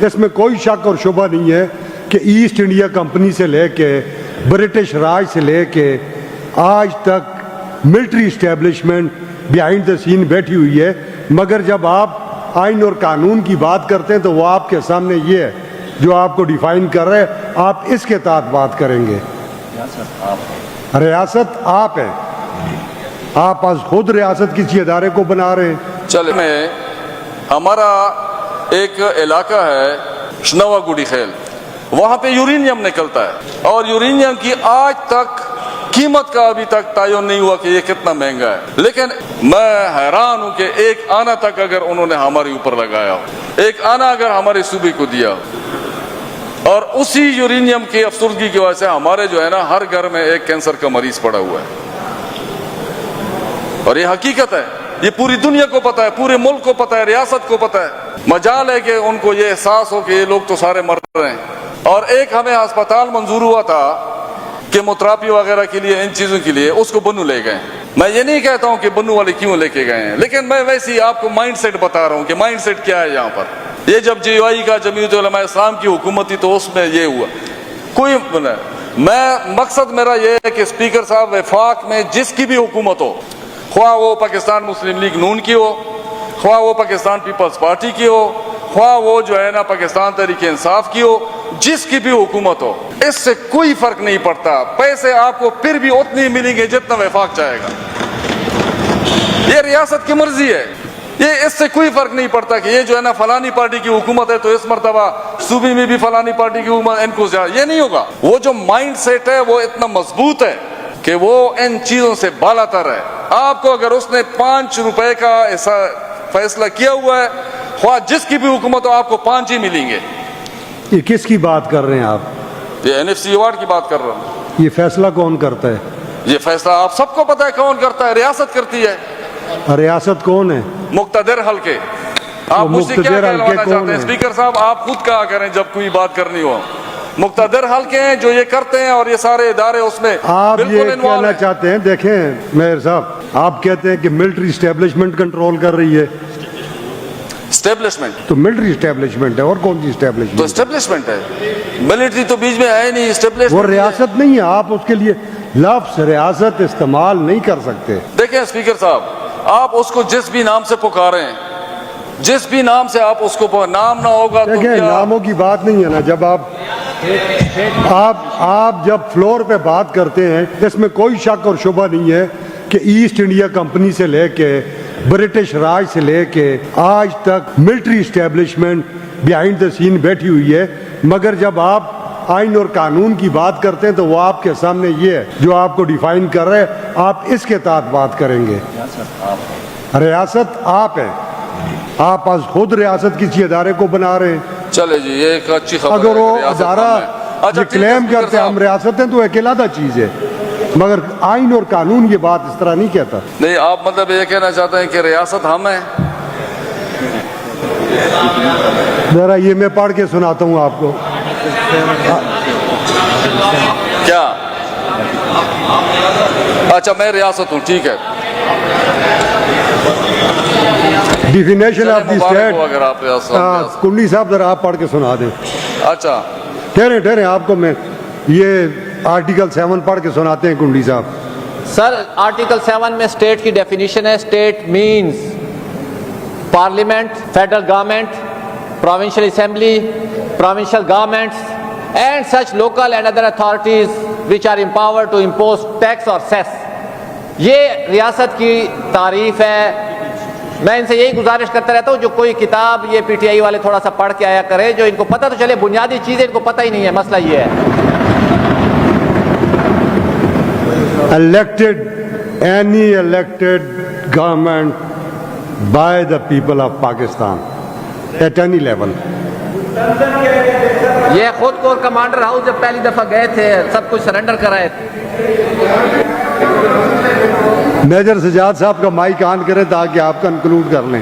اس میں کوئی شک اور شبہ نہیں ہے کہ ایسٹ انڈیا کمپنی سے لے کے برٹش راج سے لے کے آج تک ملٹری اسٹیبلشمنٹ بیہائنڈ دا سین بیٹھی ہوئی ہے، مگر جب آپ آئین اور قانون کی بات کرتے ہیں تو وہ آپ کے سامنے یہ ہے جو آپ کو ڈیفائن کر رہے ہیں، آپ اس کے تحت بات کریں گے۔ ریاست آپ ہے، آپ آج خود ریاست کسی ادارے کو بنا رہے ہیں۔ چلے میں ہمارا ایک علاقہ ہے شنوا گوڑی خیل، وہاں پہ یورینیم نکلتا ہے اور یورینیم کی آج تک قیمت کا ابھی تک تعین نہیں ہوا کہ یہ کتنا مہنگا ہے، لیکن میں حیران ہوں کہ ایک آنا تک اگر انہوں نے ہمارے اوپر لگایا ہو، ایک آنا اگر ہمارے صوبے کو دیا ہو، اور اسی یورینیم کی افسردگی کی وجہ سے ہمارے جو ہے نا ہر گھر میں ایک کینسر کا مریض پڑا ہوا ہے، اور یہ حقیقت ہے، یہ پوری دنیا کو پتا ہے، پورے ملک کو پتا ہے، ریاست کو پتا ہے۔ مجال ہے کہ ان کو یہ احساس ہو کہ یہ لوگ تو سارے مر رہے ہیں۔ اور ایک ہمیں ہسپتال منظور ہوا تھا کیموتھراپی وغیرہ کے لیے، ان چیزوں کے لیے، اس کو بنو لے گئے۔ میں یہ نہیں کہتا ہوں کہ بنو والے کیوں لے کے گئے ہیں، لیکن میں ویسے ہی آپ کو مائنڈ سیٹ بتا رہا ہوں کہ مائنڈ سیٹ کیا ہے یہاں پر۔ یہ جب جی آئی کا جمعیت علماء اسلام کی حکومت تھی تو اس میں یہ ہوا، کوئی میں مقصد میرا یہ ہے کہ اسپیکر صاحب وفاق میں جس کی بھی حکومت ہو، خواہ وہ پاکستان مسلم لیگ نون کی ہو، خواہ وہ پاکستان پیپلز پارٹی کی ہو، خواہ وہ جو ہے نا پاکستان تحریک انصاف کی ہو، جس کی بھی حکومت ہو، اس سے کوئی فرق نہیں پڑتا، پیسے آپ کو پھر بھی اتنے ملیں گے جتنا وفاق چاہے گا۔ یہ ریاست کی مرضی ہے، یہ اس سے کوئی فرق نہیں پڑتا کہ یہ جو ہے نا فلانی پارٹی کی حکومت ہے تو اس مرتبہ صوبے میں بھی فلانی پارٹی کی حکومت، ان کو یہ نہیں ہوگا۔ وہ جو مائنڈ سیٹ ہے وہ اتنا مضبوط ہے کہ وہ ان چیزوں سے بالا تر ہے۔ آپ کو اگر اس نے 5 روپے کا ایسا فیصلہ کیا ہوا ہے، خواہ جس کی بھی حکومت ہو، آپ کو 5 ہی ملیں گے۔ یہ کس کی بات کر رہے ہیں آپ؟ یہ NFC ایوارڈ کی بات کر رہا ہوں۔ یہ فیصلہ کون کرتا ہے؟ یہ فیصلہ آپ سب کو پتا ہے کون کرتا ہے، ریاست کرتی ہے۔ ریاست کون ہے؟ مقتدر حلقے۔ آپ مجھ سے کیا کہلوانا چاہتے ہیں اسپیکر صاحب؟ آپ خود کہا کریں جب کوئی بات کرنی ہو۔ مقتدر حلقے ہیں جو یہ کرتے ہیں، اور یہ سارے ادارے اس میں آپ بالکل یہ کہنا چاہتے ہیں، دیکھیں میئر صاحب، آپ کہتے ہیں کہ ملٹری اسٹیبلشمنٹ کنٹرول کر رہی ہے۔ اسٹیبلشمنٹ تو ملٹری اسٹیبلشمنٹ ہے، اور کون سی اسٹیبلشمنٹ؟ تو اسٹیبلشمنٹ ہے، ملٹری تو بیچ میں ہے نہیں، اسٹیبلشمنٹ وہ ریاست نہیں ہے، آپ اس کے لیے لفظ ریاست استعمال نہیں کر سکتے۔ دیکھیں اسپیکر صاحب، آپ اس کو جس بھی نام سے پکارے ہیں، جس بھی نام سے آپ اس کو نام نہ ہوگا تو دیکھیں ناموں کی بات نہیں ہے نا، جب آپ جب فلور پہ بات کرتے ہیں، اس میں کوئی شک اور شبہ نہیں ہے کہ ایسٹ انڈیا کمپنی سے لے کے برٹش راج سے لے کے آج تک ملٹری اسٹیبلشمنٹ بیہائنڈ دا سین بیٹھی ہوئی ہے، مگر جب آپ آئین اور قانون کی بات کرتے ہیں تو وہ آپ کے سامنے یہ ہے جو آپ کو ڈیفائن کر رہے ہیں، آپ اس کے تحت بات کریں گے۔ ریاست آپ ہے، آپ آج خود ریاست کسی ادارے کو بنا رہے ہیں۔ چلے جی، یہ ایک اچھی خبر ہے۔ اگر وہ ادارہ یہ کلیم کرتے ہیں ہم ریاست ہیں تو ایک علیحدہ چیز ہے، مگر آئین اور قانون یہ بات اس طرح نہیں کہتا۔ نہیں، آپ مطلب یہ کہنا چاہتے ہیں کہ ریاست ہم ہیں؟ ذرا یہ میں پڑھ کے سناتا ہوں آپ کو۔ کیا؟ اچھا میں ریاست ہوں، ٹھیک ہے۔ ڈیفینیشن آف دی اسٹیٹ، اگر آپ کنڈی صاحب ذرا آپ پڑھ کے سنا دیں۔ اچھا ٹھہرے آپ کو میں یہ آرٹیکل 7 پڑھ کے سناتے ہیں کنڈی صاحب۔ سر آرٹیکل 7 میں اسٹیٹ کی ڈیفینیشن ہے، state means parliament, federal government, provincial assembly, provincial governments and such local and other authorities which are empowered to impose tax اور سیس۔ یہ ریاست کی تعریف ہے۔ میں ان سے یہی گزارش کرتا رہتا ہوں جو کوئی کتاب یہ پی ٹی آئی والے تھوڑا سا پڑھ کے آیا کرے، جو ان کو پتہ تو چلے، بنیادی چیزیں ان کو پتہ ہی نہیں ہے، مسئلہ یہ ہے۔ elected any elected government by the people of Pakistan at any level۔ یہ خود کور کمانڈر ہاؤس جب پہلی دفعہ گئے تھے سب کچھ سرنڈر کرائے تھے۔ میجر سجاد صاحب کا مائک آن کریں تاکہ آپ کنکلوڈ کر لیں۔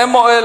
MOL